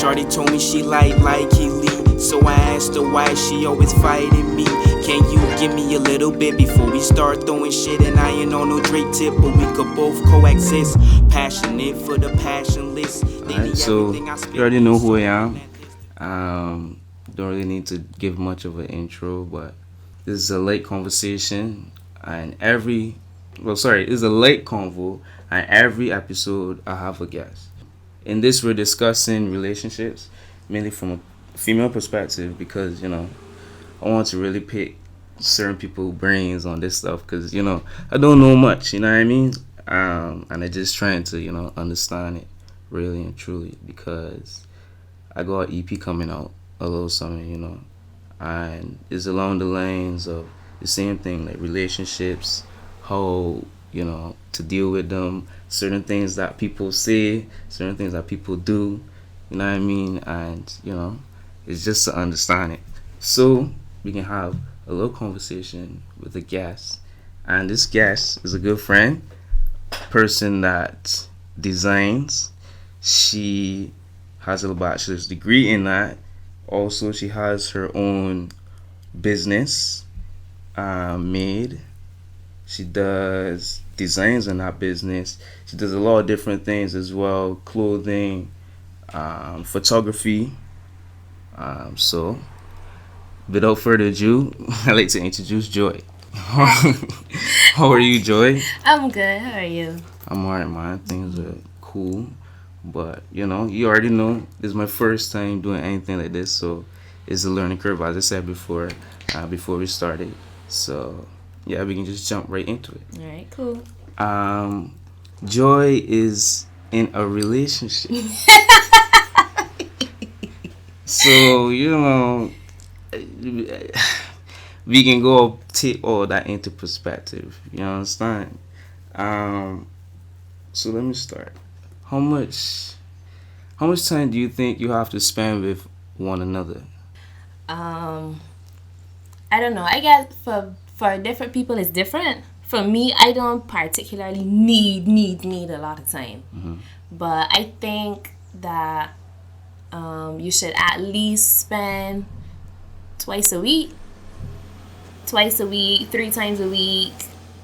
Shorty told me she like Keely, so I asked her why she always fighting me. Can you give me a little bit before we start throwing shit? And I ain't on no Drake tip, but we could both coexist. Passionate for the passionless. Alright, so you already know who I am. Don't really need to give much of an intro, but this is a late conversation, and it's a late convo, and every episode I have a guest. In this, we're discussing relationships, mainly from a female perspective, because I want to really pick certain people's brains on this stuff, because I don't know much, you know what I mean, and I'm just trying to understand it really and truly, because I got an EP coming out a little something, and it's along the lines of the same thing, like relationships, how to deal with them, certain things that people say, certain things that people do, you know what I mean, and it's just to understand it, so we can have a little conversation with a guest. And this guest is a good friend, person that designs. She has a bachelor's degree in that. Also, she has her own business made. She does designs in that business. She does a lot of different things as well, clothing, photography. So without further ado, I'd like to introduce Joy. How are you, Joy? I'm good. How are you? I'm alright, man. Things are cool. But, you already know, this is my first time doing anything like this, so it's a learning curve, as I said before we started. So, yeah, we can just jump right into it. Alright, cool. Joy is in a relationship. So, we can go take all that into perspective. You understand? So let me start. How much time do you think you have to spend with one another? I don't know. I guess for different people it's different. For me, I don't particularly need a lot of time. Mm-hmm. But I think that you should at least spend twice a week, 3 times a week.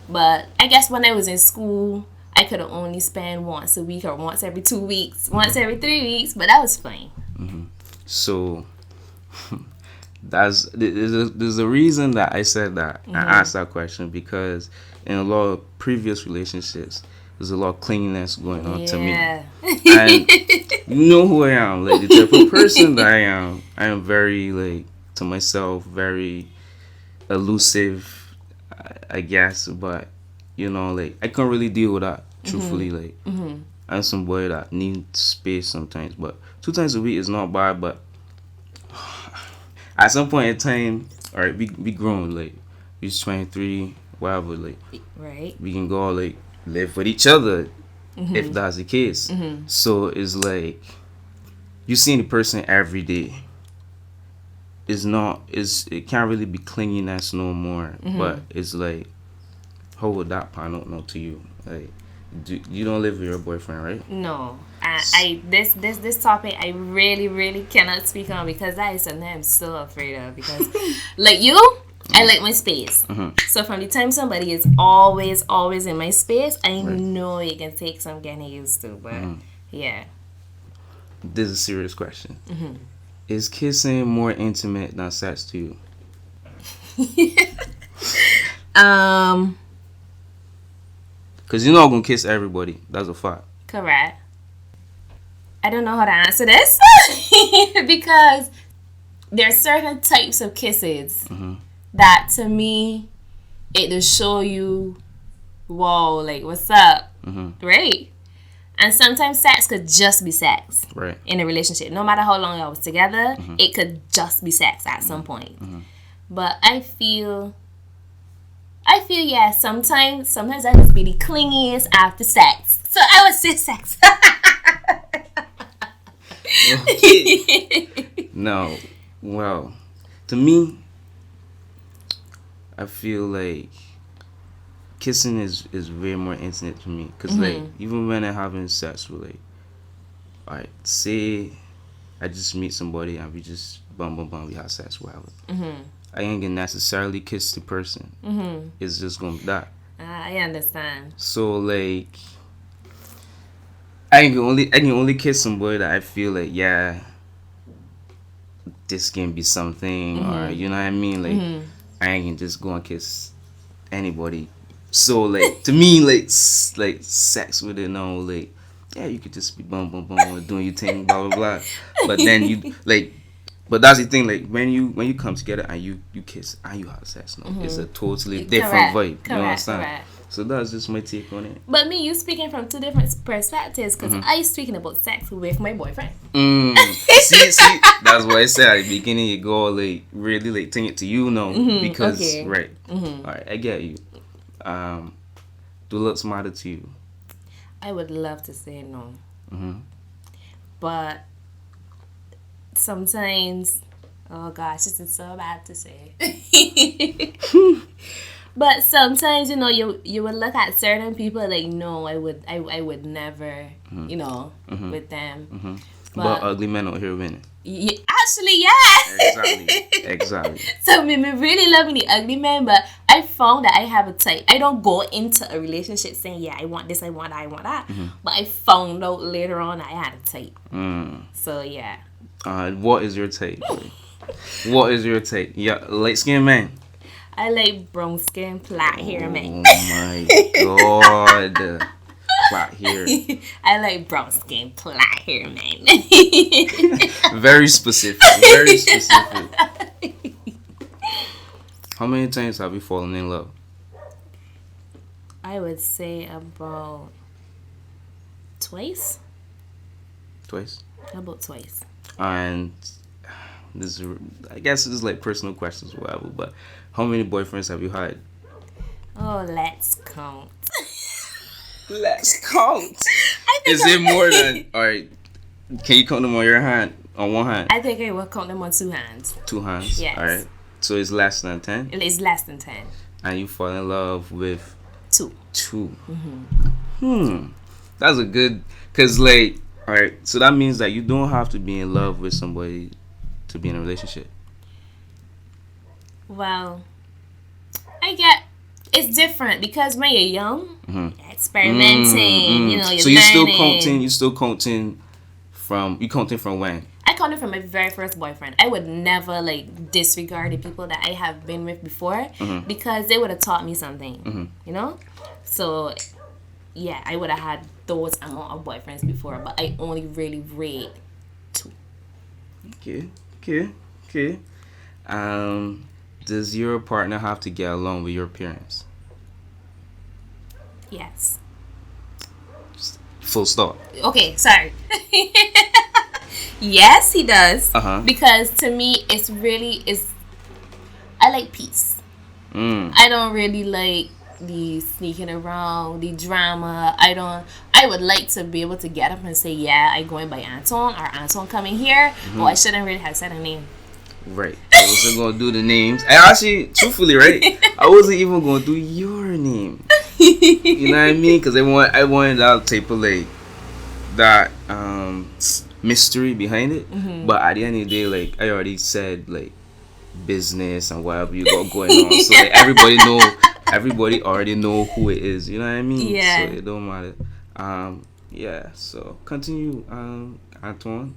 But I guess when I was in school, I could have only spent once a week or once every 2 weeks, once every 3 weeks, but that was fine. Mm-hmm. So there's a reason that I said that. Mm-hmm. I asked that question because in a lot of previous relationships, there's a lot of clinginess going on to me. And you know who I am, like the type of person that I am. I am very, like, to myself, very elusive, I guess, but like, I can't really deal with that, truthfully. Like, I'm some boy that needs space sometimes, but 2 times a week is not bad. But at some point in time, all right, we grown, like, we're 23, whatever, like, right, we can go, like, live with each other, if that's the case. So it's like, you seeing the person every day. It can't really be clinginess no more. But it's like, how would that pan out to you? Like, you don't live with your boyfriend, right? No. This topic I really cannot speak on, because that is something I'm so afraid of, because like you, I like my space. So from the time somebody is always in my space, I know it can take some getting used to, but yeah. This is a serious question. Is kissing more intimate than sex to you? Because you're not going to kiss everybody. That's a fact. Correct. I don't know how to answer this because there are certain types of kisses that, to me, it will show you, whoa, like, what's up? Right? And sometimes sex could just be sex, right, in a relationship. No matter how long y'all was together, it could just be sex at some point. But I feel, yeah, sometimes I just be the clingiest after sex. So I would say sex. Okay. No, well, to me, I feel like kissing is way more intimate to me, because like, even when I'm having sex with, like, alright, say I just meet somebody and we just bum, we have sex, whatever. Mm-hmm. I ain't gonna necessarily kiss the person. Mm-hmm. It's just gonna be that. I understand. So like, I can only kiss somebody that I feel like, yeah, this can be something, or you know what I mean. Like, I ain't gonna just go and kiss anybody. So like, to me, like sex with it, no, like, yeah, you could just be bum doing your thing, blah blah blah. But then you like, but that's the thing, like when you come together and you kiss and you have sex, no, it's a totally different vibe. You understand? Correct. So that's just my take on it. But me, you speaking from two different perspectives, because I speaking about sex with my boyfriend. See, that's why I said at the beginning, you go like really like think it to you, no, because right. All right, I get you. Do looks matter to you? I would love to say no, but sometimes, oh gosh, this is so bad to say. But sometimes, you know, you would look at certain people like, no, I would never, you know, with them. But ugly men out here winning. Actually, yeah. Exactly. So me really loving the ugly men, but I found that I have a type. I don't go into a relationship saying, yeah, I want this, I want that, I want that. But I found out later on I had a type. So yeah. What is your type? What is your type? Yeah, light skinned man. I like brown skin, flat hair, man. Oh my god. Flat hair. I like brown skin, flat hair, man. Very specific. Very specific. How many times have you fallen in love? I would say about twice. Twice? About twice. And this is, I guess this is like personal questions or whatever, but how many boyfriends have you had? Oh, let's count. Let's count. Is it more than, alright, can you count them on your hand, on one hand? I think I will count them on two hands. Two hands? Yes. Alright. So it's less than 10? It is less than 10. And you fall in love with? Two. That's a good, cause like, alright, so that means that you don't have to be in love with somebody to be in a relationship. Well, I get it's different because when you're young, experimenting, you know, you're so learning. you're still counting from when? I counted from my very first boyfriend. I would never like disregard the people that I have been with before because they would have taught me something, you know? So yeah, I would have had those amount of boyfriends before, but I only really rate 2. Okay. Does your partner have to get along with your parents? Yes. Full stop. Okay, sorry. Yes, he does. Because to me, it's I like peace. I don't really like the sneaking around, the drama. I would like to be able to get up and say, yeah, I going by Anton, or Anton coming here. Or I shouldn't really have said a name. Right. I wasn't going to do the names. And actually, truthfully, right, I wasn't even going to do your name. You know what I mean? Because I wanted that type of like, that mystery behind it. But at the end of the day, like, I already said, like, business and whatever you got going on. So like, everybody already know who it is. You know what I mean? Yeah. So it don't matter. Yeah. So continue, Antoine.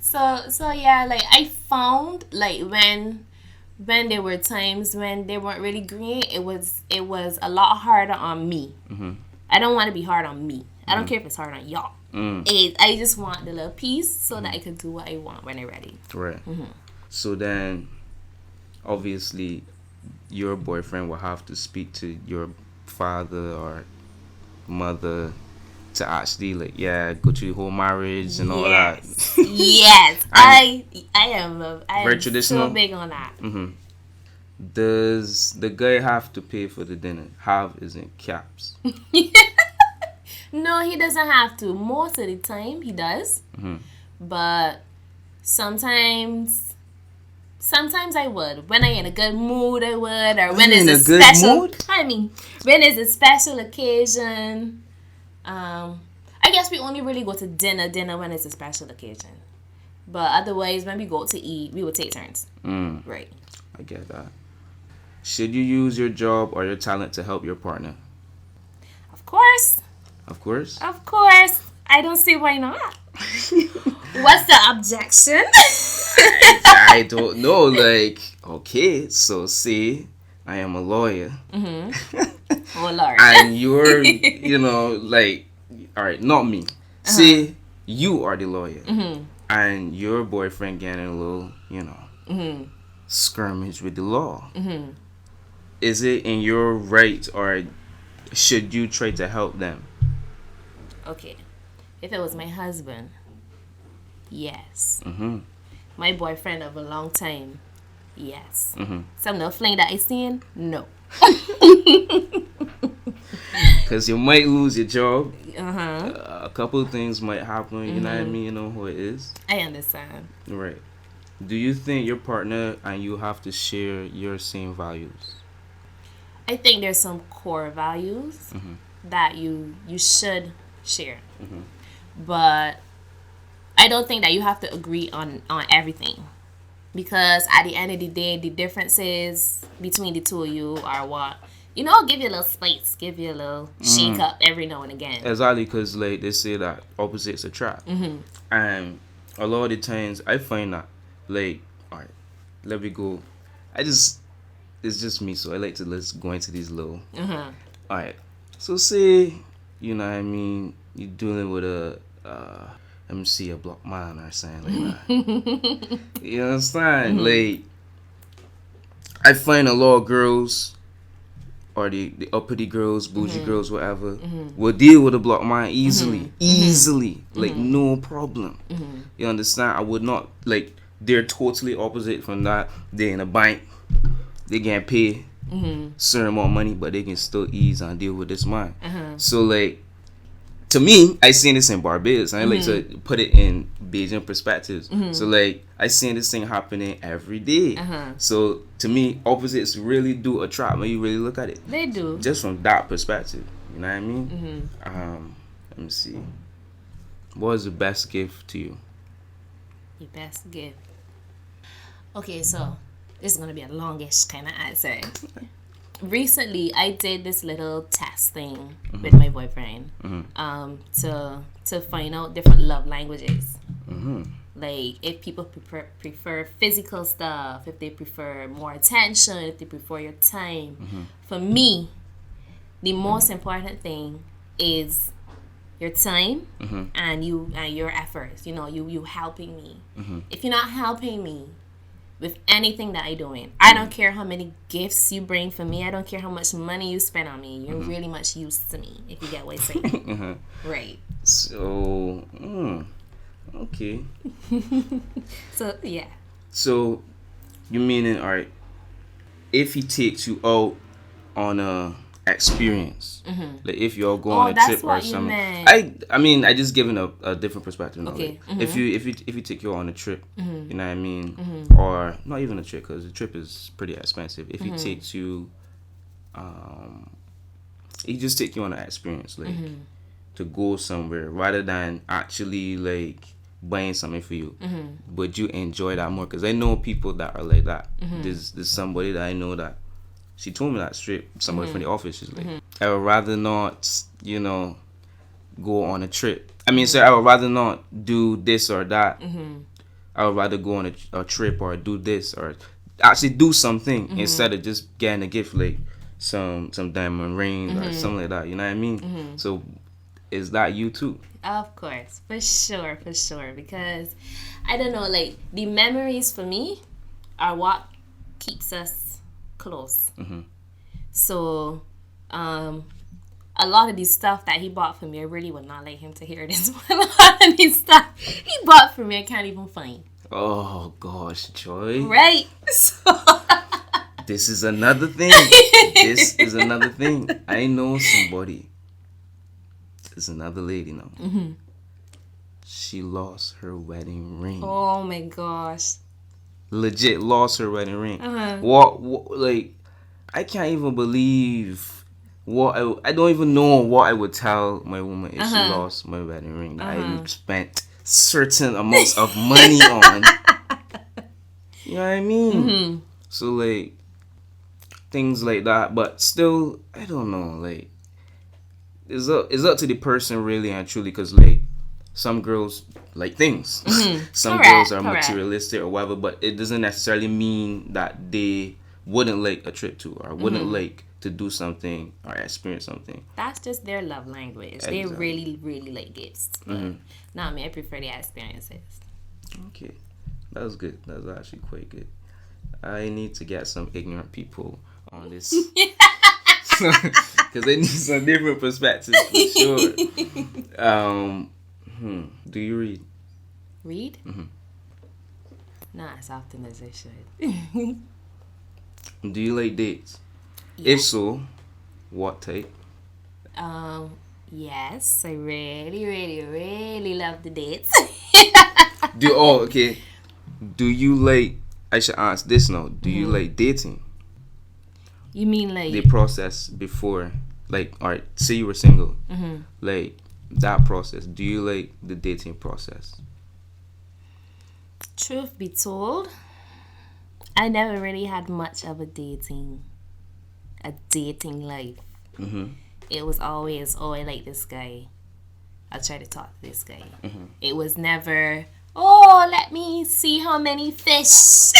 So yeah, like I found like when there were times when they weren't really green, it was a lot harder on me. I don't want to be hard on me. I don't care if it's hard on y'all. I just want the little piece so that I can do what I want when I'm ready. Right. So then, obviously, your boyfriend will have to speak to your father or mother to actually like, yeah, go through the whole marriage and all that. Yes. I am very traditional. So big on that. Does the guy have to pay for the dinner? Have is in caps. No, he doesn't have to. Most of the time, he does. But sometimes I would. When I'm in a good mood, I would. Or when it's a special mood? I mean, when it's a special occasion, I I guess we only really go to dinner when it's a special occasion. But otherwise, when we go to eat, we would take turns. Right. I get that. Should you use your job or your talent to help your partner? Of course. Of course. Of course. I don't see why not. What's the objection? I don't know. Like, okay, so say I am a lawyer. Oh, Lord. And you're, like, all right, not me. Say you are the lawyer. And your boyfriend getting a little, skirmish with the law. Is it in your right, or should you try to help them? Okay. If it was my husband, yes. My boyfriend of a long time, yes. Some little fling that I seen, no. Because you might lose your job. A couple of things might happen. You know what I mean? You know who it is. I understand. Right. Do you think your partner and you have to share your same values? I think there's some core values that you should share. But I don't think that you have to agree on everything. Because at the end of the day, the differences between the two of you are what? Give you a little space. Give you a little shake up every now and again. Exactly, because like they say that opposites attract. And a lot of the times I find that, like, all right, let me go. It's just me, so I like to let's go into these little. All right, so say, you know what I mean, you're dealing with a MC, a block man or something like that. You understand? Like, I find a lot of girls, or the uppity girls, bougie girls, whatever, will deal with a block man easily, like no problem. You understand? I would not, like, they're totally opposite from that. They're in a bank, they can pay certain amount of money, but they can still ease and deal with this man. So, like, to me, I seen this in Barbados, and I like to put it in Beijing perspectives. So, like, I seen this thing happening every day. So, to me, opposites really do attract when you really look at it. They do. Just from that perspective. You know what I mean? Let me see. What was the best gift to you? The best gift. Okay, so this is going to be a longish kind of answer. Recently, I did this little test thing with my boyfriend to find out different love languages. Like, if people prefer physical stuff, if they prefer more attention, if they prefer your time. For me, the most important thing is your time and your efforts. You helping me. If you're not helping me with anything that I'm doing, I don't care how many gifts you bring for me. I don't care how much money you spend on me. You're really much use to me, if you get what I'm saying. Right. So, okay. So, yeah. So, you meaning, all right, if he takes you out on a experience, like if y'all go on a trip or something. I mean, I just giving a different perspective. Okay. Like, if you take you on a trip, you know what I mean, or not even a trip, because the trip is pretty expensive. If he takes you, he just take you on an experience, like to go somewhere, rather than actually like buying something for you. Would you enjoy that more? Because I know people that are like that. There's somebody that I know that she told me that straight. Somebody from the office. She's like, I would rather not, go on a trip. I mean, I would rather not do this or that. I would rather go on a trip or do this or actually do something instead of just getting a gift like some diamond ring or something like that. You know what I mean? So, is that you too? Of course, for sure. Because I don't know, like, the memories for me are what keeps us close. So, a lot of the stuff that he bought for me, I really would not like him to hear this. A lot of the stuff he bought for me, I can't even find. Oh gosh, Joy. Right? So this is another thing. I know somebody. It's another lady now. She lost her wedding ring. Oh my gosh. Legit lost her wedding ring. What like, I can't even believe I don't even know what I would tell my woman if she lost my wedding ring that I spent certain amounts of money on. You know what I mean? So like things like that, but still, I don't know. Like it's up to the person really and truly, because like some girls like things, some girls are materialistic or whatever, but it doesn't necessarily mean that they wouldn't like a trip to or wouldn't like to do something or experience something. That's just their love language. Exactly. They really like gifts. But not me. I prefer the experiences. Okay, that was good. That was actually quite good. I need to get some ignorant people on this because they need some different perspectives for sure. Do you read? Read? Not as often as I should. Do you like dates? Yeah. If so, what type? Yes, I really love the dates. Okay. Do you like? I should ask this now. Do you like dating? You mean like the process before, like, all right, say you were single, like that process. Do you like the dating process? Truth be told, I never really had much of a dating life. It was always, I like this guy, I'll try to talk to this guy. It was never, let me see how many fish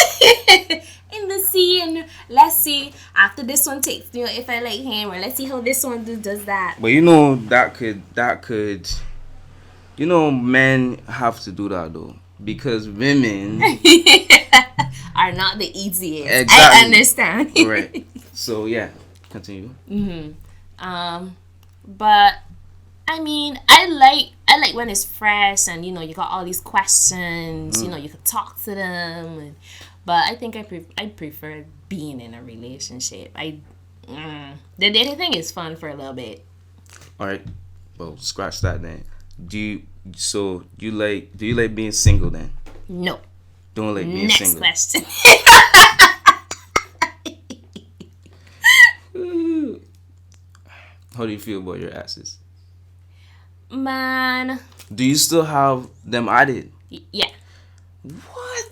in the sea, and let's see after this one takes, if I like him, or let's see how this one does that. But that could men have to do that though, because women are not the easiest. Exactly. I understand. Right. So yeah, continue. But I mean, I like when it's fresh and you got all these questions. You could talk to them. But I think I prefer being in a relationship. The dating thing is fun for a little bit. All right. Well, scratch that then. Do you like being single then? No. Don't like being single. Next question. How do you feel about your exes? Man. Do you still have them added? Yeah. What?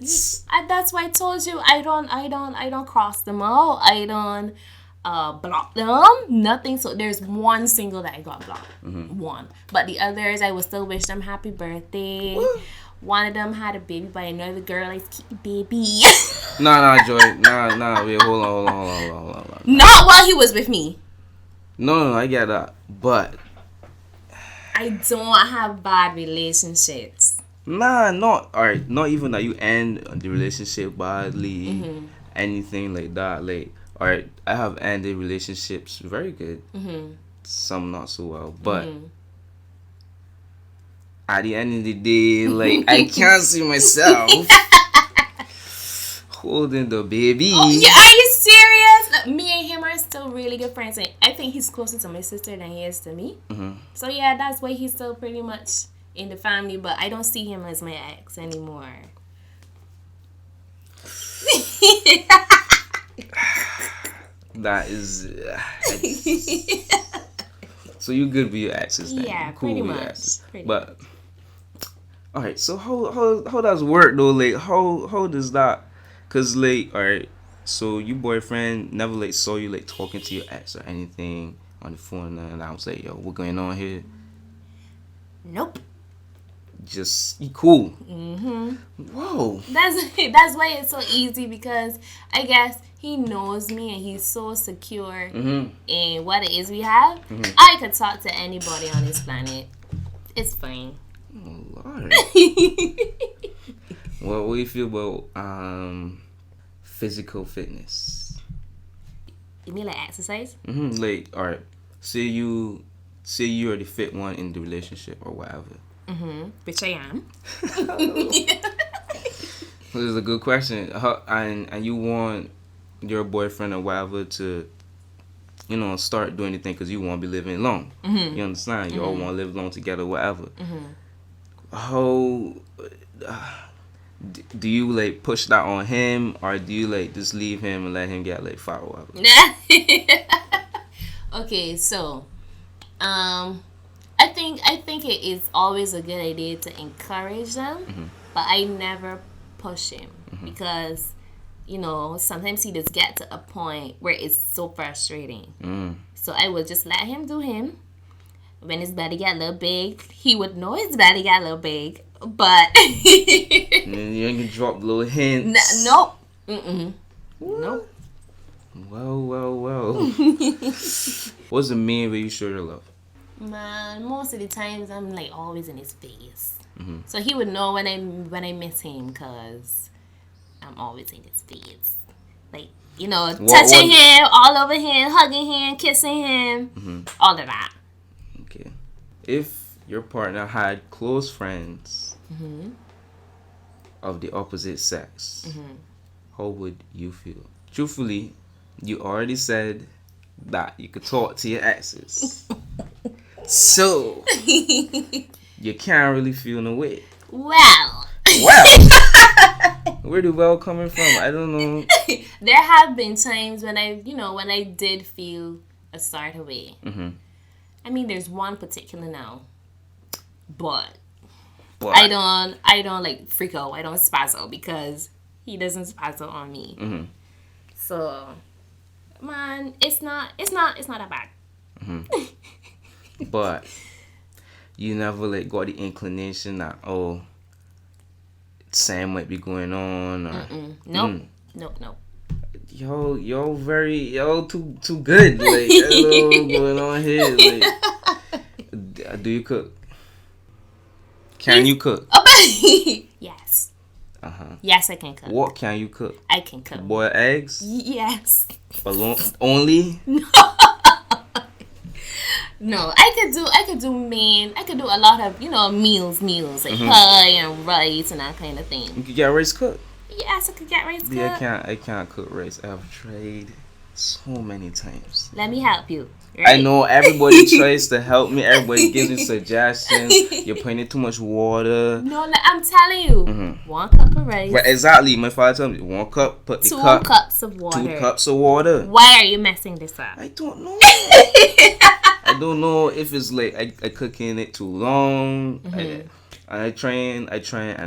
That's why I told you I don't cross them out. I don't block them. Nothing. So there's one single that I got blocked. One. But the others, I will still wish them happy birthday. Woo. One of them had a baby by another girl. Like, keep the baby. Nah, Joy. Nah. Wait, hold on. Not while he was with me. No, I get that. But I don't have bad relationships. Nah, not alright. Not even that you end the relationship badly, anything like that. Like, alright, I have ended relationships very good, some not so well. But at the end of the day, like, I can't see myself holding the baby. Oh, yeah, are you serious? Look, me and him are still really good friends. And I think he's closer to my sister than he is to me. So yeah, that's why he's still pretty much in the family. But I don't see him as my ex anymore. That is. So you good with your exes then? Yeah, cool pretty with much. Your exes. Pretty but all right, so how does work though? Like how does that? Cause like, all right, so your boyfriend never like saw you like talking to your ex or anything on the phone, and I was like, yo, what going on here? Nope. Just you cool. Whoa. That's why it's so easy, because I guess he knows me and he's so secure in what it is we have. I could talk to anybody on this planet. It's fine. Oh Lord. What do you feel about physical fitness? You mean like exercise? Like, all right, say you are the fit one in the relationship or whatever. Which I am. This is a good question. And you want your boyfriend or whatever to, start doing anything because you want to be living long. You understand? You all want to live long together, whatever. How do you like push that on him, or do you like just leave him and let him get like fat or whatever? Okay, so I think it is always a good idea to encourage them, but I never push him because sometimes he just get to a point where it's so frustrating. So I would just let him do him. When his belly got a little big, he would know his belly got a little big, but And then you ain't gonna drop little hints. Nope. Nope. Well. What's the main way you show your love? Man, most of the times I'm like always in his face, so he would know when I miss him, cause I'm always in his face, like touching him, all over him, hugging him, kissing him, all of that. Okay. If your partner had close friends of the opposite sex, how would you feel? Truthfully, you already said that you could talk to your exes. So, you can't really feel no way. Well. Where the well coming from? I don't know. There have been times when I did feel a sort of way. I mean, there's one particular now, but I don't like freak out. I don't spazzo because he doesn't spazzo on me. So, man, it's not that bad. But you never like got the inclination that Sam might be going on or Nope. Y'all too good. Like hello going on here. Like do you cook? Can you cook? Yes. Yes, I can cook. What can you cook? I can cook. Boil eggs? Yes. Alone only? No, I could do a lot of, meals like pie and rice and that kind of thing. You could get rice cooked? Yes, I could get rice cooked. Yeah, I can't cook rice. I've tried so many times. Let me help you. Right? I know everybody tries to help me. Everybody gives me suggestions. You're putting in too much water. No, I'm telling you. 1 cup of rice. But exactly, my father told me 1 cup, put the 2 cup. 2 cups of water. 2 cups of water. Why are you messing this up? I don't know. I don't know if it's like I cooking it too long. I try and I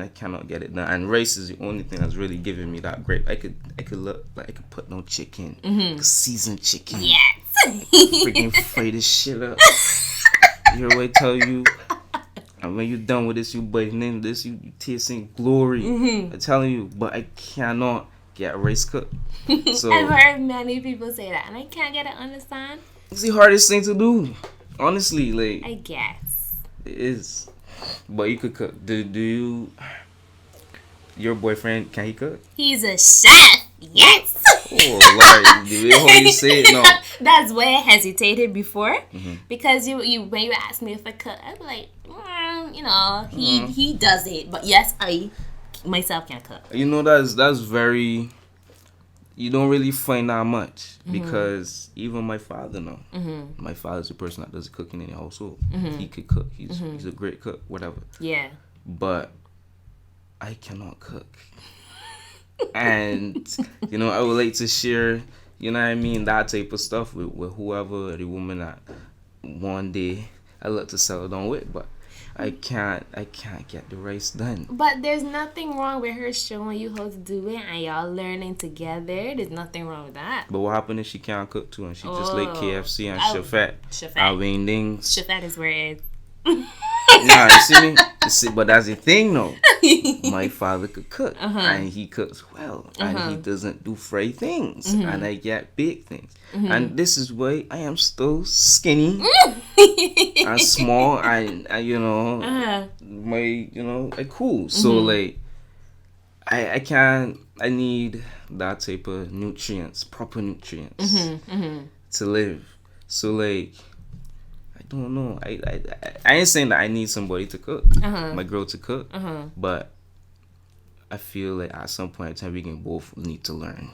cannot get it done. And rice is the only thing that's really giving me that grip. I could look like I could put no chicken, seasoned chicken. Yes. Freaking fry this shit up. You hear what I tell you? And when you're done with this, you biting into this, you tasting glory. I'm telling you, but I cannot get rice cooked. So I've heard many people say that, and I can't get it understand. It's the hardest thing to do. Honestly, like I guess it is. But you could cook. Do you? Your boyfriend, can he cook? He's a chef. Yes. Oh Lord, the way how you say it, no. That's why I hesitated before, because you when you asked me if I could, I'm like, he does it, but yes, I myself can cook. You know that's very. You don't really find that much because even my father know. My father's the person that does the cooking in the household. He could cook. He's a great cook, whatever. Yeah. But I cannot cook. And I would like to share, that type of stuff with whoever, the woman that one day I love to settle down with, but I can't get the rice done. But there's nothing wrong with her showing you how to do it and y'all learning together. There's nothing wrong with that. But what happens if she can't cook too and she just like KFC and Chefette? Chefette. Chefette is where it is. Nah, you see me? But that's the thing though. My father could cook and he cooks well and he doesn't do fried things and I get big things. And this is why I am still skinny and small and I cool. So like I need that type of nutrients, proper nutrients to live. So like I don't know. I ain't saying that I need somebody to cook, my girl to cook, but I feel like at some point in time we can both need to learn.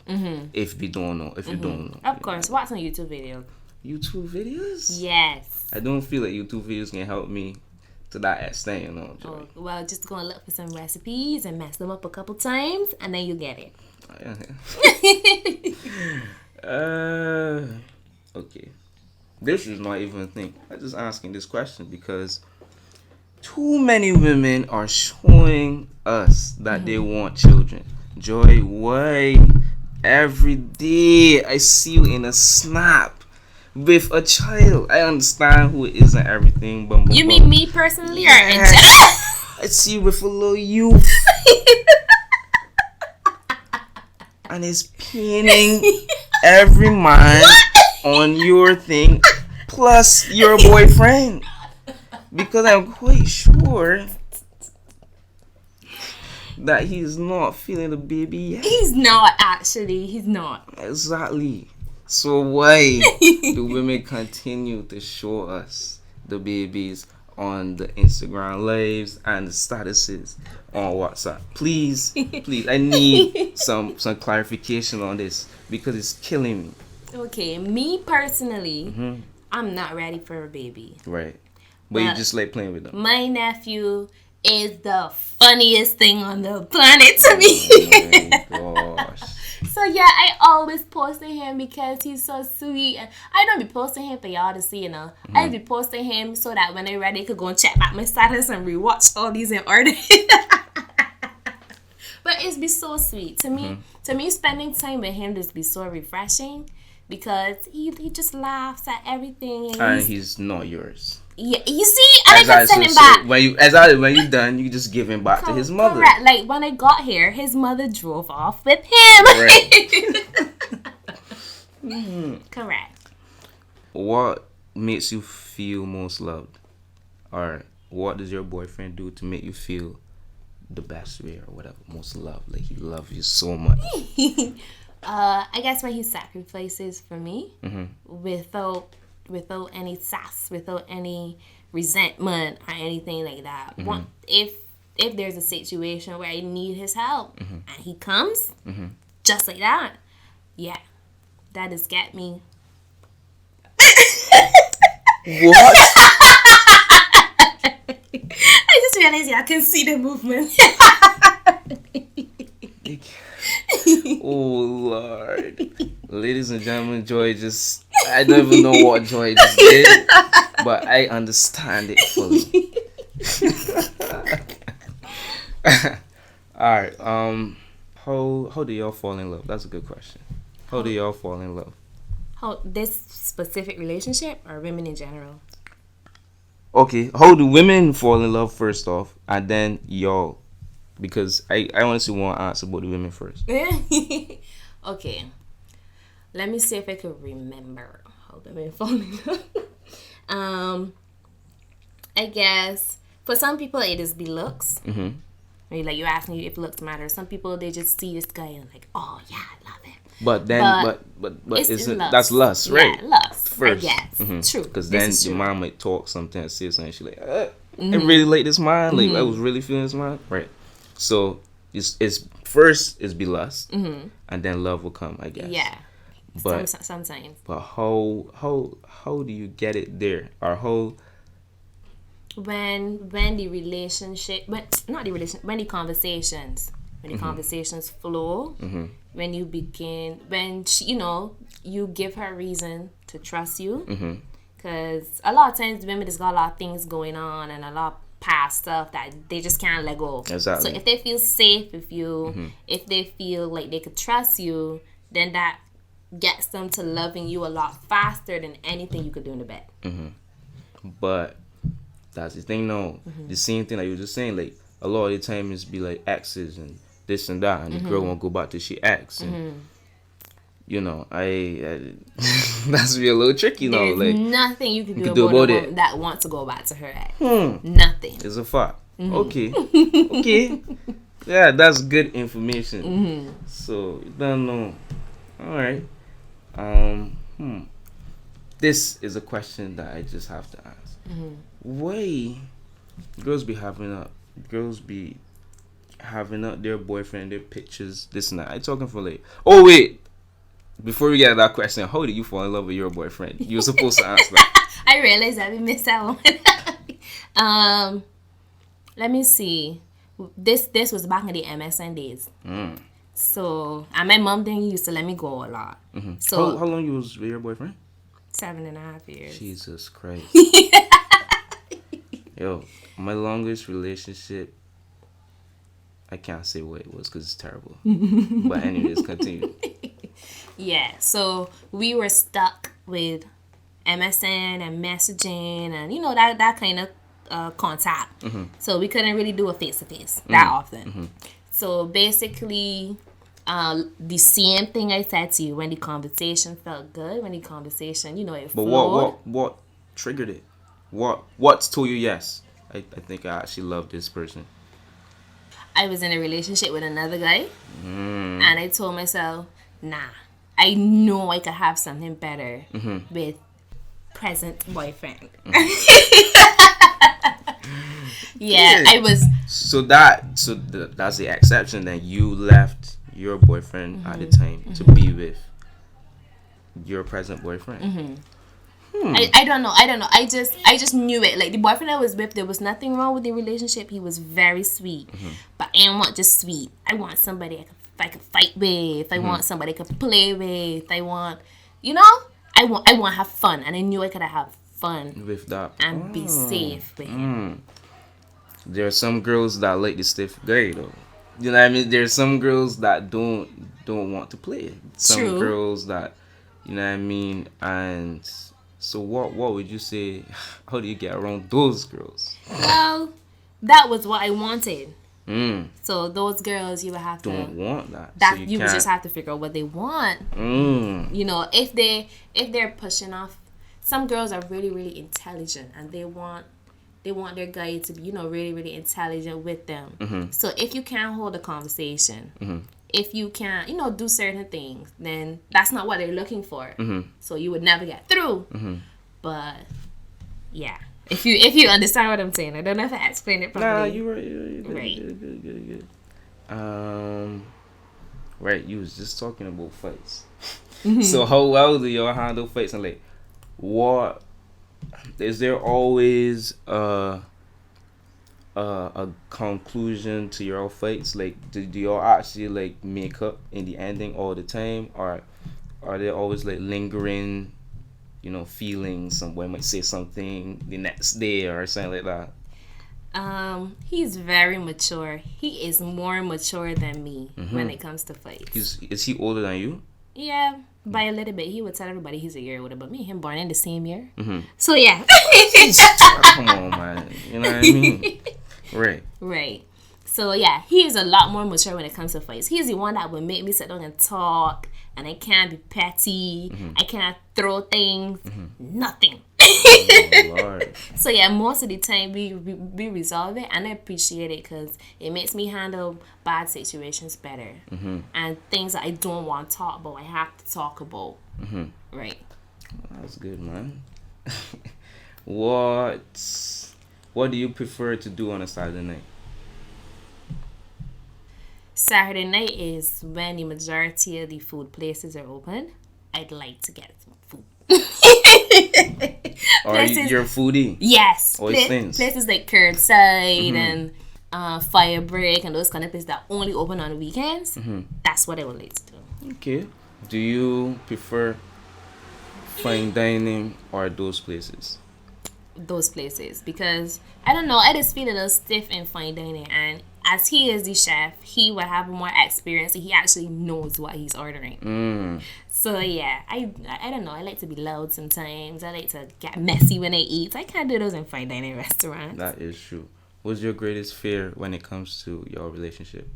If we don't know, if you don't know. Of course, watch some YouTube videos. YouTube videos? Yes. I don't feel like YouTube videos can help me to that extent, Well, just go and look for some recipes and mess them up a couple times, and then you get it. Okay. this is not even a thing. I'm just asking this question because too many women are showing us that they want children. Joy, why every day I see you in a snap with a child? I understand who it is and everything, but you mean me personally or in general? I see you with a little youth. And it's paining every man on your thing, plus your boyfriend. Because I'm quite sure that he's not feeling the baby yet. He's not, actually. He's not. Exactly. So why do women continue to show us the babies on the Instagram lives and the statuses on WhatsApp? Please, I need some clarification on this because it's killing me. Okay, me personally, I'm not ready for a baby. Right. But you just like playing with them. My nephew is the funniest thing on the planet to me. Oh my gosh. So yeah, I always posting him because he's so sweet. And I don't be posting him for y'all to see, you know. I be posting him so that when they're ready, I could go and check back my status and rewatch all these in order. But it's be so sweet. To me, spending time with him just be so refreshing because he just laughs at everything. And he's not yours. Yeah, you see, I can send him back. When you're done, you just give him back to his mother. Correct. Like when I got here, his mother drove off with him. Right. Correct. What makes you feel most loved? Or what does your boyfriend do to make you feel the best way or whatever? Most loved. Like he loves you so much. I guess when he sacrifices for me without any sass, without any resentment or anything like that. If there's a situation where I need his help and he comes just like that, yeah, that just get me. What? I just realized y'all can see the movement. Oh Lord. Ladies and gentlemen, Joy just, I don't even know what Joy just did, but I understand it fully. Alright, how do y'all fall in love? That's a good question. How do y'all fall in love? How, this specific relationship or women in general? Okay, how do women fall in love first off, and then y'all? Because I honestly want to answer about the women first. Okay. Let me see if I can remember how women fall in love. I guess for some people it is be looks. Like you asked me if looks matter. Some people they just see this guy and like, oh yeah, I love him. But then, but isn't that's lust, right? Yeah, lust. First, I guess. True. Because then your mom might talk something and say something. She like, I really like this man. Like I was really feeling this man, right? So it's first is be lust, and then love will come, I guess. Yeah. But sometimes. But how do you get it there, or how? When the relationship, when the conversations flow, when you begin, when she, you give her reason to trust you, because a lot of times women just got a lot of things going on and a lot of past stuff that they just can't let go. Exactly. So if they feel safe with you, if they feel like they could trust you, then that gets them to loving you a lot faster than anything you could do in the bed. But that's the thing, no. The same thing that you were just saying, like a lot of the time it's be like exes and this and that, and the girl won't go back to she ex, and I that's be a little tricky, There's like nothing you can do about it that wants to go back to her ex. Nothing. It's a fact. Okay. Yeah, that's good information. So you don't know. All right. This is a question that I just have to ask. Why girls be having up their boyfriend, their pictures, this and that? I talking for like, oh wait, before we get to that question, how did you fall in love with your boyfriend? You were supposed to answer that. I realized that we missed that one. Let me see. This was back in the MSN days. So, and my mom didn't used to let me go a lot. So how long you was with your boyfriend? 7.5 years. Jesus Christ. Yo, my longest relationship, I can't say what it was because it's terrible. But anyways, continue. Yeah, so we were stuck with MSN and messaging and, you know, that kind of contact. So we couldn't really do a face-to-face that often. So basically, the same thing I said to you, when the conversation felt good, when the conversation, you know, it But flowed. what triggered it? What told you yes? I think I actually love this person. I was in a relationship with another guy, and I told myself, nah, I know I could have something better with present boyfriend. Yeah, I was. So that's the exception. Then you left your boyfriend at the time to be with your present boyfriend. I don't know. I just knew it. Like, the boyfriend I was with, there was nothing wrong with the relationship. He was very sweet, but I don't want just sweet. I want somebody I could fight with. I want somebody I could play with. I want, you know, I want to have fun, and I knew I could have fun With that, and be safe with him. there are some girls that like the stiff guy though. You know what I mean? There's some girls that don't want to play. Some True. girls that, you know what I mean? And so what would you say? How do you get around those girls? Well, that was what I wanted. Mm. So those girls, you would have Don't to. want that. That So you would just have to figure out what they want. Mm. You know, if they're pushing off, some girls are really, really intelligent, and they want their guy to be, you know, really, really intelligent with them. So if you can't hold a conversation, if you can't, you know, do certain things, then that's not what they're looking for. So you would never get through. But yeah, if you understand what I'm saying, I don't know if I explained it properly. Nah, you were good, Right. good. Right, you was just talking about fights. So how well do y'all handle fights, and like, what is there always a conclusion to your fights? Like, do y'all actually like make up in the ending all the time, or are there always like lingering, you know, feelings? Someone might say something the next day or something like that. He's very mature. He is more mature than me when it comes to fights. Is he older than you? Yeah, by a little bit. He would tell everybody he's a year older, but me and him born in the same year. So yeah. Come on, man. You know what I mean? Right. Right. So yeah, he is a lot more mature when it comes to fights. He's the one that would make me sit down and talk, and I can't be petty. I can't throw things. Nothing. Oh, Lord. So yeah, most of the time we resolve it, and I appreciate it because it makes me handle bad situations better, and things that I don't want to talk about, I have to talk about. Right. That's good, man. What do you prefer to do on a Saturday night? Saturday night is when the majority of the food places are open. I'd like to get some food. Or you're a foodie? Yes. Always things. Places like Curbside and Fire Break and those kind of places that only open on the weekends. That's what I would like to do. Okay. Do you prefer fine dining or those places? Those places, because I don't know, I just feel a little stiff in fine dining, and as he is the chef, he would have more experience. He actually knows what he's ordering. So yeah, I don't know. I like to be loud sometimes. I like to get messy when I eat. I can't do those in fine dining restaurants. That is true. What's your greatest fear when it comes to your relationship?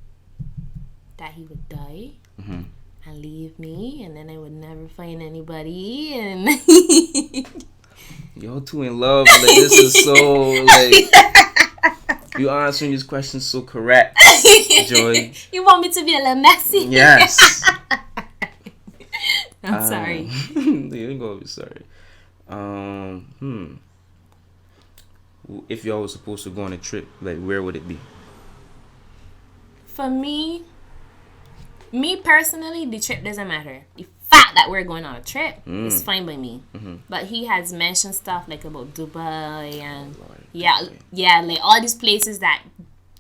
That he would die and leave me, and then I would never find anybody. And Y'all two in love. Like, this is so like you answering these questions so correct, Joy. You want me to be a little messy? Yes. I'm sorry. You ain't gonna be sorry. If y'all was supposed to go on a trip, like, where would it be? For me personally, the trip doesn't matter. The fact that we're going on a trip is fine by me. But he has mentioned stuff like about Dubai and yeah, like all these places that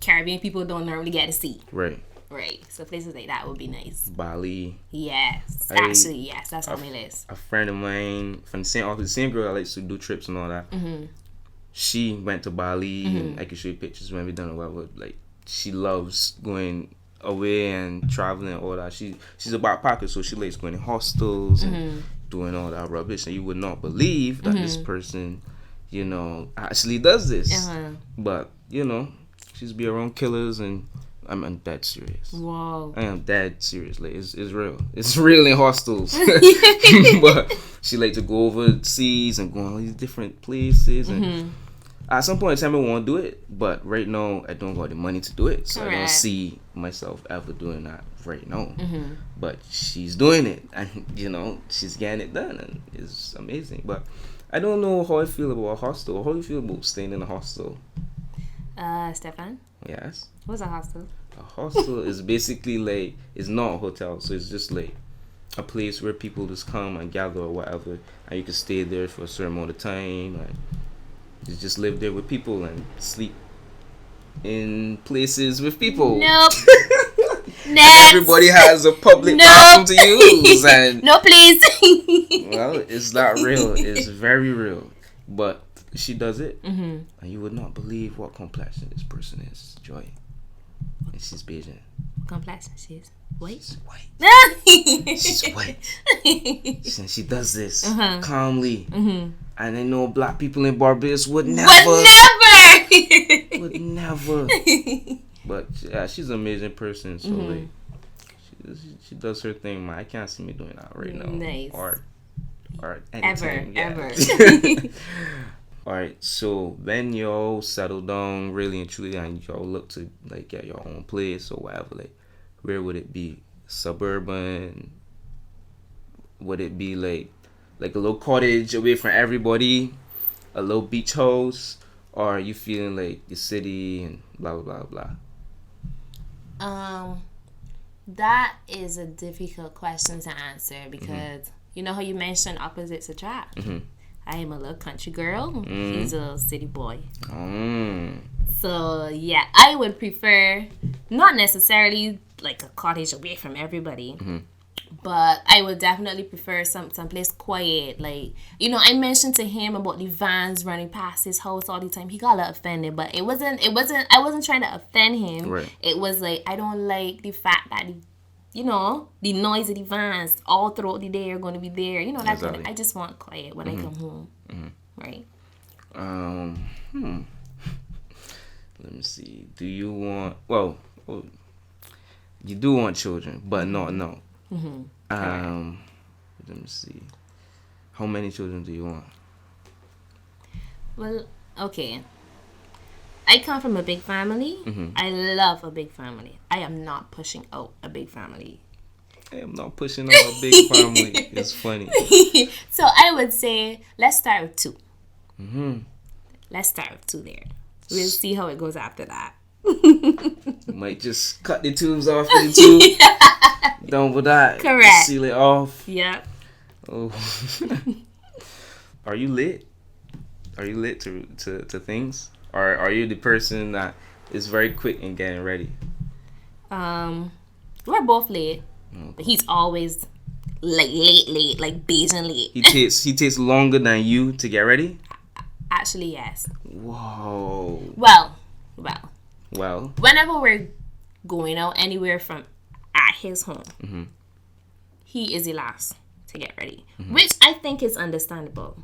Caribbean people don't normally get to see. Right. Right. So places like that would be nice. Bali. Yes. Actually, yes. That's on my list. A friend of mine from the same girl that likes to do trips and all that. She went to Bali, and I can show you pictures when we done a while. Like, she loves going away and traveling and all that. She's a backpacker, so she likes going in hostels and doing all that rubbish. And you would not believe that this person, you know, actually does this. But, you know, she's be around killers, and I'm dead serious. Wow. I am dead serious. Like, it's real. It's real in hostels. But she like to go overseas and go on all these different places. And at some point in time, I want to do it. But right now, I don't got the money to do it. So I don't see myself ever doing that right now. But she's doing it. And, you know, she's getting it done. And it's amazing. But I don't know how I feel about a hostel. How do you feel about staying in a hostel? Stefan? Yes. What's a hostel? A hostel is basically like, it's not a hotel, so it's just like a place where people just come and gather or whatever, and you can stay there for a certain amount of time, and you just live there with people and sleep in places with people. Nope. Everybody has a public bathroom to use, and no, please. Well, it's not real. It's very real, but she does it, and you would not believe what complexion this person is, Joy. And she's Bayesian. Complexion, she's white. She's white. She's white. And she does this calmly. And I know black people in Barbados would never. Would never. But yeah, she's an amazing person. So like, she does her thing. Man, I can't see me doing that right now. Nice. Or anything. Ever. Alright, so when y'all settle down really and truly and y'all look to like get your own place or whatever, like where would it be? Suburban? Would it be like a little cottage away from everybody? A little beach house? Or are you feeling like the city and blah blah blah blah? That is a difficult question to answer because you know how you mentioned opposites attract? I am a little country girl. He's a little city boy. So, yeah, I would prefer not necessarily like a cottage away from everybody. But I would definitely prefer someplace quiet. Like, you know, I mentioned to him about the vans running past his house all the time. He got a little offended, but I wasn't trying to offend him. Right. It was like, I don't like the fact that you know, the noise of the vans all throughout the day are going to be there. You know, that kind of, I just want quiet when I come home. Right. Let me see. Do you want... Well, you do want children, but no. Let me see. How many children do you want? Well, okay. I come from a big family. I love a big family. I am not pushing out a big family. I am not pushing out a big family. It's funny. So I would say, let's start with 2. Let's start with 2 there. We'll see how it goes after that. Might just cut the tubes off for the 2. Done with that. Correct. Seal it off. Yep. Oh. Are you lit? Are you lit to things? Or are you the person that is very quick in getting ready? We're both late. But he's always late, like Bayesian late. He takes longer than you to get ready? Actually, yes. Whoa. Well. Whenever we're going out anywhere from at his home, he is the last to get ready, which I think is understandable,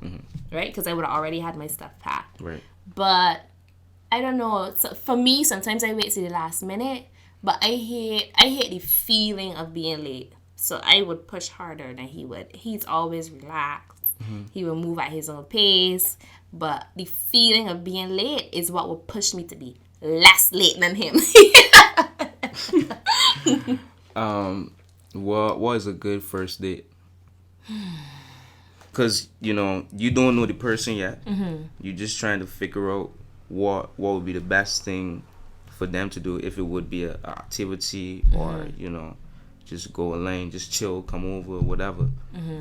right? Because I would have already had my stuff packed. Right. But I don't know. So for me, sometimes I wait till the last minute, but I hate the feeling of being late. So I would push harder than he would. He's always relaxed. He will move at his own pace. But the feeling of being late is what will push me to be less late than him. What is a good first date? Because, you know, you don't know the person yet. You're just trying to figure out what would be the best thing for them to do, if it would be an activity or, you know, just go a lane, just chill, come over, whatever.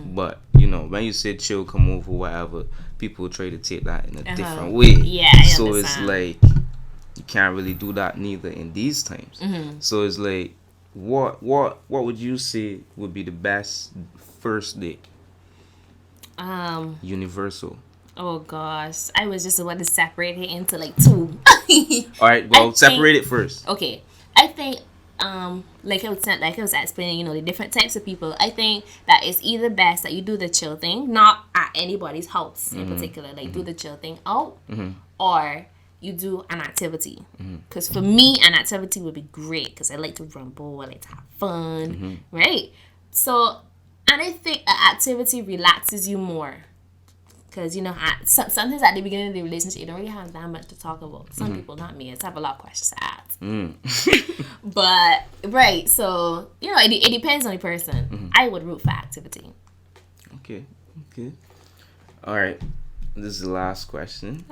But, you know, when you say chill, come over, whatever, people try to take that in a different way. Yeah, I so understand. It's like, you can't really do that neither in these times. So it's like, what would you say would be the best first date? Universal. Oh gosh, I was just about to separate it into like two. All right, well, separate it first. Okay, I think like I was explaining, the different types of people. I think that it's either best that you do the chill thing, not at anybody's house in particular. Like do the chill thing out, or you do an activity. Because for me, an activity would be great because I like to rumble, I like to have fun, right? So, and I think an activity relaxes you more. Because, sometimes at the beginning of the relationship, you don't really have that much to talk about. Some people, not me, I just have a lot of questions to ask. But, right, so, it depends on the person. I would root for activity. Okay. All right. This is the last question.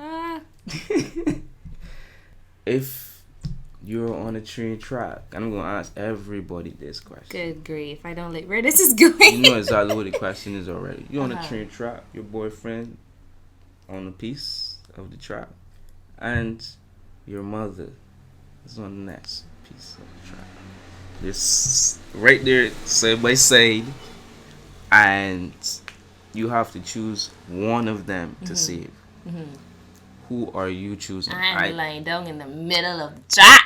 If you're on a train track, and I'm going to ask everybody this question. Good grief. I don't like where this is going. You know exactly what the question is already. You're on a train track, your boyfriend on a piece of the track, and your mother is on the next piece of the track. This right there, side by side, and you have to choose one of them to save. Who are you choosing? I'm lying down in the middle of the track.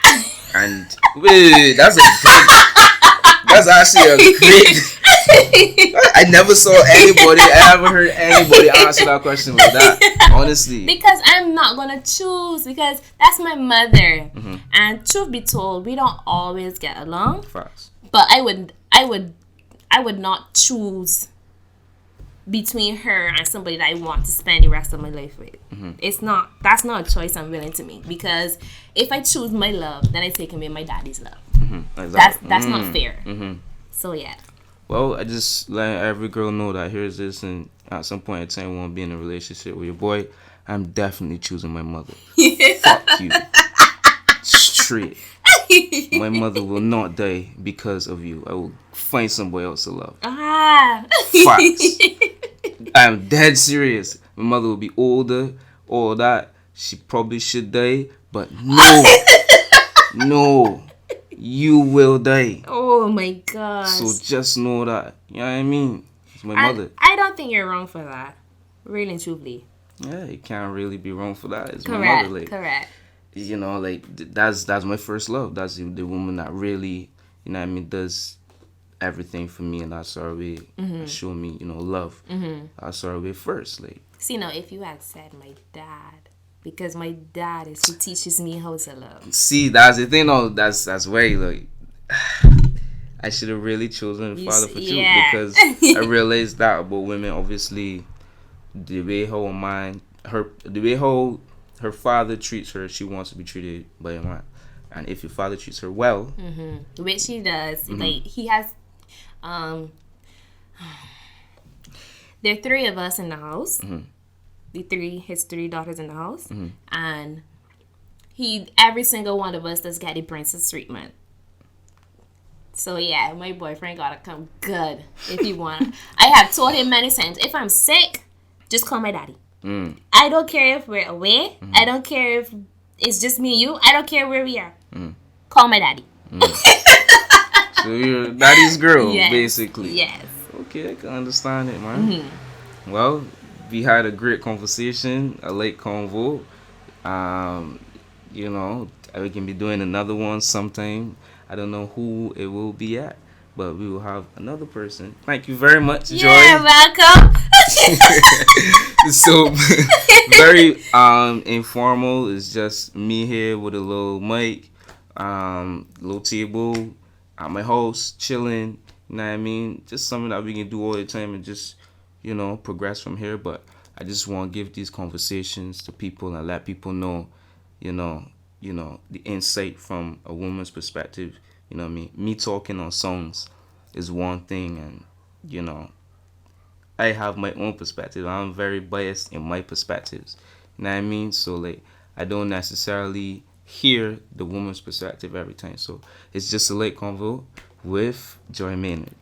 And wait, that's actually a great. I never saw anybody. I haven't heard anybody answer that question like that. Honestly, because I'm not gonna choose because that's my mother, and truth be told, we don't always get along. Facts. But I would not choose between her and somebody that I want to spend the rest of my life with. That's not a choice I'm willing to make, because if I choose my love, then I take away my daddy's love. Exactly. That's not fair. So yeah. Well, I just let every girl know that here's this, and at some point in time, you want to be in a relationship with your boy. I'm definitely choosing my mother. Fuck you. Straight. My mother will not die because of you. I will find somebody else to love. Facts. I am dead serious. My mother will be older, all that. She probably should die, but no, you will die. Oh my gosh. So just know that. You know what I mean? It's my mother. I don't think you're wrong for that. Really and truly. Yeah, you can't really be wrong for that. It's Correct. my mother. Correct. That's my first love. That's the woman that really, does everything for me, and that's our way show me, love. That's our way first. See, now, if you had said my dad, because my dad is who teaches me how to love. See, that's the thing. No, that's way I should have really chosen father for you, because I realized that about women. Obviously, the way how her father treats her, she wants to be treated by a man. And if your father treats her well, which he does, he has, there are three of us in the house. His three daughters in the house, and every single one of us does get the princess treatment. So yeah, my boyfriend gotta come good if you want. I have told him many times, if I'm sick, just call my daddy. I don't care if we're away. I don't care if it's just me and you. I don't care where we are. Call my daddy. So you're daddy's girl, yes. Basically. Yes. Okay, I can understand it, man. Well, we had a great conversation, a late convo. We can be doing another one sometime. I don't know who it will be at, but we will have another person. Thank you very much, Joy. Yeah, welcome. So very informal. It's just me here with a little mic, little table, at my house, chilling. You know what I mean? Just something that we can do all the time and just, progress from here. But I just want to give these conversations to people and let people know, the insight from a woman's perspective. You know what I mean? Me talking on songs is one thing, and, I have my own perspective. I'm very biased in my perspectives. You know what I mean? So, I don't necessarily hear the woman's perspective every time. So, it's just a late convo with Joy Maynard.